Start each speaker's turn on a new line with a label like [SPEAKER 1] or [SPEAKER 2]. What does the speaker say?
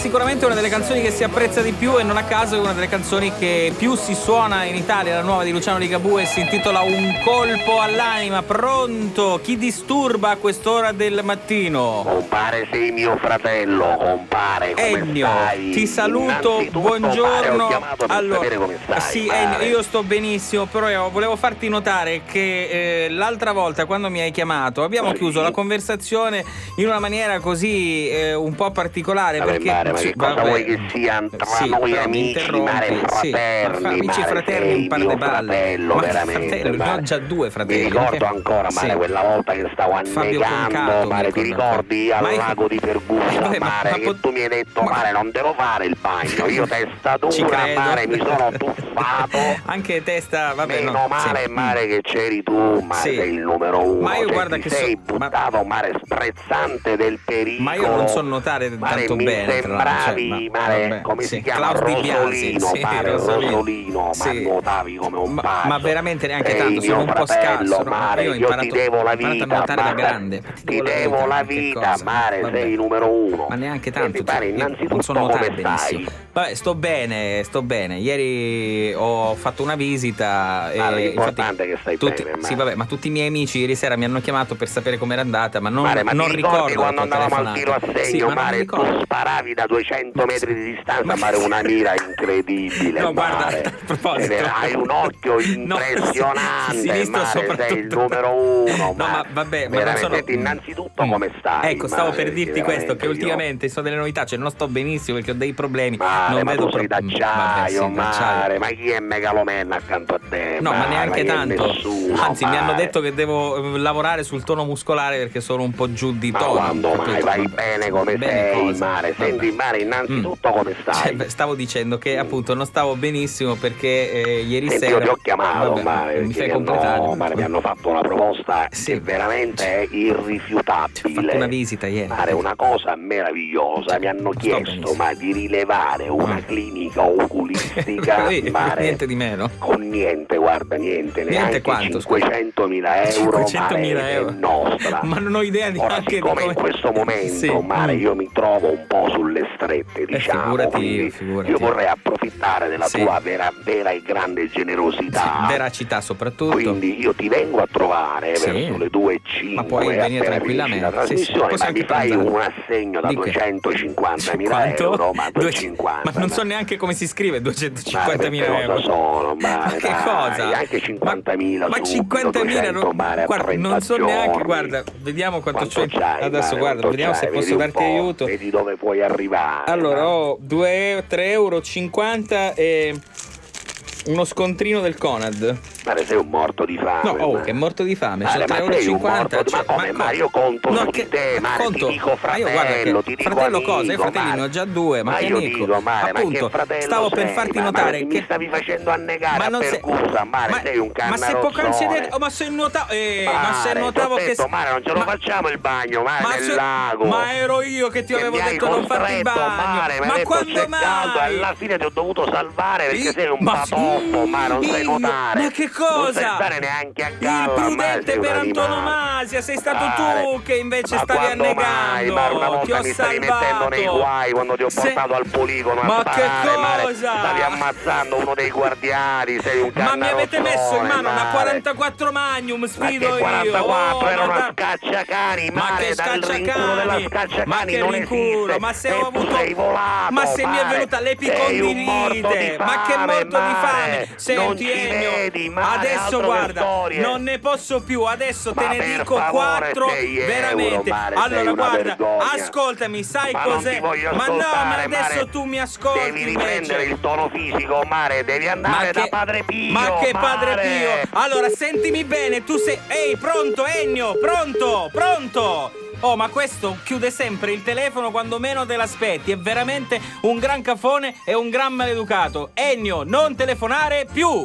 [SPEAKER 1] sicuramente una delle canzoni che si apprezza di più, e non a caso è una delle canzoni che più si suona in Italia, la nuova di Luciano Ligabue, si intitola Un colpo all'anima. Pronto? Chi disturba a quest'ora del mattino?
[SPEAKER 2] Compare, sei mio fratello, compare, come
[SPEAKER 1] Ennio,
[SPEAKER 2] stai?
[SPEAKER 1] ti saluto,
[SPEAKER 2] Innanzitutto,
[SPEAKER 1] buongiorno.
[SPEAKER 2] Ho chiamato per sapere come stai.
[SPEAKER 1] Sì,
[SPEAKER 2] pare.
[SPEAKER 1] Ennio, io sto benissimo, però io volevo farti notare che l'altra volta quando mi hai chiamato abbiamo chiuso la conversazione in una maniera così un po' particolare.
[SPEAKER 2] Vabbè,
[SPEAKER 1] perché
[SPEAKER 2] mare, ma che cosa vuoi che sia tra noi
[SPEAKER 1] però mi
[SPEAKER 2] amici,
[SPEAKER 1] interrompi,
[SPEAKER 2] mare, fraterni,
[SPEAKER 1] amici
[SPEAKER 2] mare,
[SPEAKER 1] fraterni,
[SPEAKER 2] sei
[SPEAKER 1] un par
[SPEAKER 2] mio
[SPEAKER 1] de balle.
[SPEAKER 2] fratello,
[SPEAKER 1] Ma
[SPEAKER 2] veramente,
[SPEAKER 1] fratello, ne
[SPEAKER 2] mare.
[SPEAKER 1] ho già due fratelli.
[SPEAKER 2] Mi ricordo ancora, mare,
[SPEAKER 1] Sì.
[SPEAKER 2] quella volta che stavo
[SPEAKER 1] Fabio
[SPEAKER 2] annegando,
[SPEAKER 1] Concato,
[SPEAKER 2] mare,
[SPEAKER 1] mi
[SPEAKER 2] ti
[SPEAKER 1] ricordo
[SPEAKER 2] ricordi
[SPEAKER 1] ancora.
[SPEAKER 2] al
[SPEAKER 1] Ma
[SPEAKER 2] lago di Pergusa,
[SPEAKER 1] vabbè,
[SPEAKER 2] mare, che tu mi hai detto, mare, non devo fare il bagno, io testa
[SPEAKER 1] Ci
[SPEAKER 2] dura,
[SPEAKER 1] credo.
[SPEAKER 2] mare, mi sono tuffato.
[SPEAKER 1] Anche testa, vabbè,
[SPEAKER 2] Meno
[SPEAKER 1] no,
[SPEAKER 2] male,
[SPEAKER 1] sì.
[SPEAKER 2] mare, che c'eri tu, mare,
[SPEAKER 1] Sì.
[SPEAKER 2] sei il numero uno.
[SPEAKER 1] Ma io
[SPEAKER 2] cioè,
[SPEAKER 1] guarda
[SPEAKER 2] ti
[SPEAKER 1] che
[SPEAKER 2] sei
[SPEAKER 1] so- ma-
[SPEAKER 2] buttato, mare, sprezzante del pericolo.
[SPEAKER 1] Ma io non so nuotare
[SPEAKER 2] mare,
[SPEAKER 1] tanto
[SPEAKER 2] mi
[SPEAKER 1] bene, tra l'altro,
[SPEAKER 2] sembravi, mare,
[SPEAKER 1] vabbè,
[SPEAKER 2] come
[SPEAKER 1] sì.
[SPEAKER 2] si chiama?
[SPEAKER 1] Klaus Di Biasi,
[SPEAKER 2] Rosolino,
[SPEAKER 1] sì,
[SPEAKER 2] mare, Rosolino, ma
[SPEAKER 1] sì.
[SPEAKER 2] nuotavi come un pazzo.
[SPEAKER 1] Ma veramente neanche
[SPEAKER 2] Sei
[SPEAKER 1] tanto, sono
[SPEAKER 2] mio
[SPEAKER 1] un po'
[SPEAKER 2] fratello,
[SPEAKER 1] scarso, no?
[SPEAKER 2] mare,
[SPEAKER 1] Io ho
[SPEAKER 2] io ti devo la
[SPEAKER 1] imparato a
[SPEAKER 2] vita,
[SPEAKER 1] nuotare da
[SPEAKER 2] mare,
[SPEAKER 1] grande.
[SPEAKER 2] ti devo la
[SPEAKER 1] che
[SPEAKER 2] vita,
[SPEAKER 1] cosa?
[SPEAKER 2] mare,
[SPEAKER 1] Vabbè.
[SPEAKER 2] sei il numero uno.
[SPEAKER 1] Ma neanche
[SPEAKER 2] Senti,
[SPEAKER 1] tanto,
[SPEAKER 2] mare,
[SPEAKER 1] io
[SPEAKER 2] innanzitutto
[SPEAKER 1] non so nuotare
[SPEAKER 2] come
[SPEAKER 1] benissimo.
[SPEAKER 2] stai?
[SPEAKER 1] Vabbè, sto bene. Ieri ho fatto una visita e
[SPEAKER 2] Mare,
[SPEAKER 1] infatti
[SPEAKER 2] l'importante è che stai
[SPEAKER 1] tutti,
[SPEAKER 2] bene,
[SPEAKER 1] sì,
[SPEAKER 2] mare.
[SPEAKER 1] vabbè, ma tutti i miei amici ieri sera mi hanno chiamato per sapere com'era andata, ma non,
[SPEAKER 2] Mare, ma
[SPEAKER 1] non
[SPEAKER 2] ti
[SPEAKER 1] ricordo
[SPEAKER 2] ricordi quando
[SPEAKER 1] la tua
[SPEAKER 2] andavamo al tiro a
[SPEAKER 1] telefonata. Sì,
[SPEAKER 2] segno,
[SPEAKER 1] ma non mi
[SPEAKER 2] mare, tu
[SPEAKER 1] ricordo.
[SPEAKER 2] sparavi da 200 metri di distanza, mare, una mira incredibile,
[SPEAKER 1] No, guarda,
[SPEAKER 2] mare.
[SPEAKER 1] a proposito.
[SPEAKER 2] Hai un occhio
[SPEAKER 1] No,
[SPEAKER 2] impressionante,
[SPEAKER 1] sinistro
[SPEAKER 2] mare,
[SPEAKER 1] soprattutto.
[SPEAKER 2] sei il numero uno,
[SPEAKER 1] No,
[SPEAKER 2] mare.
[SPEAKER 1] ma vabbè, ma non
[SPEAKER 2] Veramente,
[SPEAKER 1] sono.
[SPEAKER 2] senti, innanzitutto come stai?
[SPEAKER 1] Ecco, stavo
[SPEAKER 2] mare,
[SPEAKER 1] per dirti
[SPEAKER 2] perché
[SPEAKER 1] questo, che
[SPEAKER 2] veramente
[SPEAKER 1] ultimamente sono delle novità, cioè non sto benissimo perché ho dei problemi.
[SPEAKER 2] Mare,
[SPEAKER 1] non
[SPEAKER 2] ma
[SPEAKER 1] vedo
[SPEAKER 2] tu sei
[SPEAKER 1] vabbè,
[SPEAKER 2] d'acciaio,
[SPEAKER 1] sì, d'acciaio.
[SPEAKER 2] mare, ma chi è megalomenna accanto a te?
[SPEAKER 1] No, ma
[SPEAKER 2] mare,
[SPEAKER 1] neanche
[SPEAKER 2] chi è
[SPEAKER 1] tanto.
[SPEAKER 2] nessuno,
[SPEAKER 1] Anzi, mi hanno
[SPEAKER 2] mare.
[SPEAKER 1] detto che devo lavorare sul tono muscolare perché sono un po' giù di
[SPEAKER 2] Ma
[SPEAKER 1] tono.
[SPEAKER 2] quando mai
[SPEAKER 1] capito?
[SPEAKER 2] vai
[SPEAKER 1] Vabbè,
[SPEAKER 2] bene come
[SPEAKER 1] bene
[SPEAKER 2] sei,
[SPEAKER 1] cosa?
[SPEAKER 2] mare?
[SPEAKER 1] Vabbè.
[SPEAKER 2] Senti, mare, innanzitutto come
[SPEAKER 1] Cioè,
[SPEAKER 2] stai?
[SPEAKER 1] beh, stavo dicendo che appunto non stavo benissimo perché ieri
[SPEAKER 2] Senti,
[SPEAKER 1] sera.
[SPEAKER 2] io ti ho chiamato,
[SPEAKER 1] Vabbè,
[SPEAKER 2] mare,
[SPEAKER 1] mi
[SPEAKER 2] perché
[SPEAKER 1] fai completare.
[SPEAKER 2] mi hanno fatto una proposta
[SPEAKER 1] Sì.
[SPEAKER 2] che veramente è
[SPEAKER 1] Ho fatto una
[SPEAKER 2] irrifiutabile.
[SPEAKER 1] visita ieri.
[SPEAKER 2] Mare, una cosa meravigliosa. Mi hanno
[SPEAKER 1] sto
[SPEAKER 2] chiesto
[SPEAKER 1] benissimo.
[SPEAKER 2] di rilevare una clinica oculistica, mare,
[SPEAKER 1] Niente di meno.
[SPEAKER 2] con niente, guarda, niente, neanche
[SPEAKER 1] quanto, scusa?
[SPEAKER 2] 500.000 euro,
[SPEAKER 1] 500.000
[SPEAKER 2] mare,
[SPEAKER 1] euro.
[SPEAKER 2] è nostra.
[SPEAKER 1] Ma non ho idea
[SPEAKER 2] Ora,
[SPEAKER 1] neanche di
[SPEAKER 2] siccome
[SPEAKER 1] come.
[SPEAKER 2] in questo momento,
[SPEAKER 1] Sì,
[SPEAKER 2] mare, io mi trovo un po' sulle strette, diciamo,
[SPEAKER 1] figurati
[SPEAKER 2] quindi
[SPEAKER 1] io, figurati.
[SPEAKER 2] io vorrei approfittare della
[SPEAKER 1] Sì.
[SPEAKER 2] tua vera e grande generosità.
[SPEAKER 1] Veracità soprattutto.
[SPEAKER 2] Quindi io ti vengo a trovare
[SPEAKER 1] Sì.
[SPEAKER 2] verso le 2:05,
[SPEAKER 1] Ma puoi venire
[SPEAKER 2] appena
[SPEAKER 1] tranquillamente.
[SPEAKER 2] finisci la
[SPEAKER 1] Sì, sì,
[SPEAKER 2] trasmissione, ma
[SPEAKER 1] possiamo
[SPEAKER 2] mi
[SPEAKER 1] anche
[SPEAKER 2] fai
[SPEAKER 1] pranzare.
[SPEAKER 2] un assegno da
[SPEAKER 1] Di che?
[SPEAKER 2] 250.000
[SPEAKER 1] Quanto?
[SPEAKER 2] euro, ma
[SPEAKER 1] 250.
[SPEAKER 2] 250.
[SPEAKER 1] Ma non so neanche come si scrive 250.000
[SPEAKER 2] Mare,
[SPEAKER 1] euro.
[SPEAKER 2] cosa sono,
[SPEAKER 1] Ma
[SPEAKER 2] mare,
[SPEAKER 1] che
[SPEAKER 2] dai,
[SPEAKER 1] cosa?
[SPEAKER 2] anche 50.000
[SPEAKER 1] Ma
[SPEAKER 2] subito,
[SPEAKER 1] 50.000
[SPEAKER 2] 200, mare, a
[SPEAKER 1] guarda,
[SPEAKER 2] 30
[SPEAKER 1] non so neanche,
[SPEAKER 2] giorni.
[SPEAKER 1] guarda, vediamo quanto c'è.
[SPEAKER 2] c'hai,
[SPEAKER 1] Adesso
[SPEAKER 2] mare,
[SPEAKER 1] guarda,
[SPEAKER 2] quanto
[SPEAKER 1] vediamo se
[SPEAKER 2] c'hai?
[SPEAKER 1] posso
[SPEAKER 2] Vedi un
[SPEAKER 1] darti
[SPEAKER 2] po',
[SPEAKER 1] aiuto.
[SPEAKER 2] Vedi dove puoi arrivare.
[SPEAKER 1] Allora,
[SPEAKER 2] mare.
[SPEAKER 1] ho 3,50 euro e uno scontrino del Conad.
[SPEAKER 2] Mare, sei un morto di fame.
[SPEAKER 1] No,
[SPEAKER 2] mare.
[SPEAKER 1] che morto di fame,
[SPEAKER 2] Mare,
[SPEAKER 1] c'ho
[SPEAKER 2] ma sei un
[SPEAKER 1] 3,50
[SPEAKER 2] morto di...
[SPEAKER 1] cioè,
[SPEAKER 2] ma come? Ma io conto su di te, mare,
[SPEAKER 1] conto.
[SPEAKER 2] ti dico
[SPEAKER 1] Ma io guarda
[SPEAKER 2] fratello,
[SPEAKER 1] che
[SPEAKER 2] ti dico
[SPEAKER 1] fratello
[SPEAKER 2] amico,
[SPEAKER 1] cosa? Io fratelli
[SPEAKER 2] mare.
[SPEAKER 1] ne ho già due, ma che
[SPEAKER 2] io
[SPEAKER 1] amico?
[SPEAKER 2] dico, mare,
[SPEAKER 1] Appunto,
[SPEAKER 2] ma che fratello
[SPEAKER 1] stavo per
[SPEAKER 2] sei?
[SPEAKER 1] farti
[SPEAKER 2] Ma,
[SPEAKER 1] notare
[SPEAKER 2] mare,
[SPEAKER 1] che
[SPEAKER 2] mi stavi facendo annegare a Pergusa, mare, sei un
[SPEAKER 1] ma se
[SPEAKER 2] cannarozzone.
[SPEAKER 1] ma se nuotavo,
[SPEAKER 2] Mare,
[SPEAKER 1] ma se nuotavo
[SPEAKER 2] t'ho
[SPEAKER 1] che
[SPEAKER 2] detto, mare, non ce lo facciamo il bagno, mare, nel
[SPEAKER 1] se-
[SPEAKER 2] lago.
[SPEAKER 1] ma ero io che ti
[SPEAKER 2] Che
[SPEAKER 1] avevo
[SPEAKER 2] mi hai
[SPEAKER 1] detto non farti il
[SPEAKER 2] costretto,
[SPEAKER 1] bagno.
[SPEAKER 2] mare,
[SPEAKER 1] Ma
[SPEAKER 2] mi hai detto
[SPEAKER 1] quando
[SPEAKER 2] c'è caldo, e
[SPEAKER 1] mai?
[SPEAKER 2] alla fine ti ho dovuto salvare perché sei un
[SPEAKER 1] Ma
[SPEAKER 2] patoffo, mare, non sai
[SPEAKER 1] io?
[SPEAKER 2] nuotare.
[SPEAKER 1] Ma che
[SPEAKER 2] Non sai
[SPEAKER 1] cosa?
[SPEAKER 2] stare neanche a
[SPEAKER 1] Il
[SPEAKER 2] galla, mare,
[SPEAKER 1] prudente
[SPEAKER 2] sei un
[SPEAKER 1] per
[SPEAKER 2] animale.
[SPEAKER 1] antonomasia, sei stato
[SPEAKER 2] Mare,
[SPEAKER 1] tu che invece
[SPEAKER 2] ma
[SPEAKER 1] stavi
[SPEAKER 2] quando mai?
[SPEAKER 1] annegando.
[SPEAKER 2] Mare, una
[SPEAKER 1] Ti
[SPEAKER 2] volta
[SPEAKER 1] ho
[SPEAKER 2] mi stavi mettendo nei
[SPEAKER 1] salvato.
[SPEAKER 2] guai quando ti ho portato al poligono a
[SPEAKER 1] Ma che
[SPEAKER 2] sparare, mare,
[SPEAKER 1] cosa?
[SPEAKER 2] stavi ammazzando uno dei guardiani, sei un
[SPEAKER 1] Ma mi avete messo in mano una
[SPEAKER 2] mare.
[SPEAKER 1] 44 Magnum,
[SPEAKER 2] Ma
[SPEAKER 1] sfido
[SPEAKER 2] che 44
[SPEAKER 1] io.
[SPEAKER 2] era una
[SPEAKER 1] da-
[SPEAKER 2] scacciacani,
[SPEAKER 1] Ma
[SPEAKER 2] mare,
[SPEAKER 1] che
[SPEAKER 2] dal rinculo della
[SPEAKER 1] scacciacani?
[SPEAKER 2] scacciacani
[SPEAKER 1] Ma che
[SPEAKER 2] non
[SPEAKER 1] rinculo?
[SPEAKER 2] esiste.
[SPEAKER 1] Ma se
[SPEAKER 2] E
[SPEAKER 1] ho
[SPEAKER 2] tu
[SPEAKER 1] avuto.
[SPEAKER 2] sei volato,
[SPEAKER 1] Ma se mi è
[SPEAKER 2] mare.
[SPEAKER 1] venuta
[SPEAKER 2] Sei un morto di
[SPEAKER 1] l'epicondilite. Ma che
[SPEAKER 2] fame,
[SPEAKER 1] morto di fame?
[SPEAKER 2] mare.
[SPEAKER 1] Senti,
[SPEAKER 2] Non ci
[SPEAKER 1] Ennio,
[SPEAKER 2] vedi, mare,
[SPEAKER 1] adesso
[SPEAKER 2] altro che
[SPEAKER 1] guarda,
[SPEAKER 2] storie.
[SPEAKER 1] non ne posso più. Adesso
[SPEAKER 2] Ma
[SPEAKER 1] te ne
[SPEAKER 2] per
[SPEAKER 1] dico
[SPEAKER 2] favore,
[SPEAKER 1] 4
[SPEAKER 2] 6 euro,
[SPEAKER 1] veramente.
[SPEAKER 2] mare, sei
[SPEAKER 1] Allora
[SPEAKER 2] una
[SPEAKER 1] guarda,
[SPEAKER 2] vergogna.
[SPEAKER 1] ascoltami, sai
[SPEAKER 2] Ma non
[SPEAKER 1] cos'è?
[SPEAKER 2] ti voglio
[SPEAKER 1] Ma no, ma
[SPEAKER 2] ascoltare,
[SPEAKER 1] adesso
[SPEAKER 2] mare.
[SPEAKER 1] tu mi ascolti
[SPEAKER 2] Devi riprendere
[SPEAKER 1] invece.
[SPEAKER 2] il tono fisico, mare, devi andare da Padre Pio.
[SPEAKER 1] Ma che Padre
[SPEAKER 2] mare.
[SPEAKER 1] Pio? Allora sentimi bene, tu sei. Ehi, pronto Ennio, pronto, pronto. Oh, ma questo chiude sempre il telefono quando meno te l'aspetti. È veramente un gran cafone e un gran maleducato. Ennio, non telefonare più.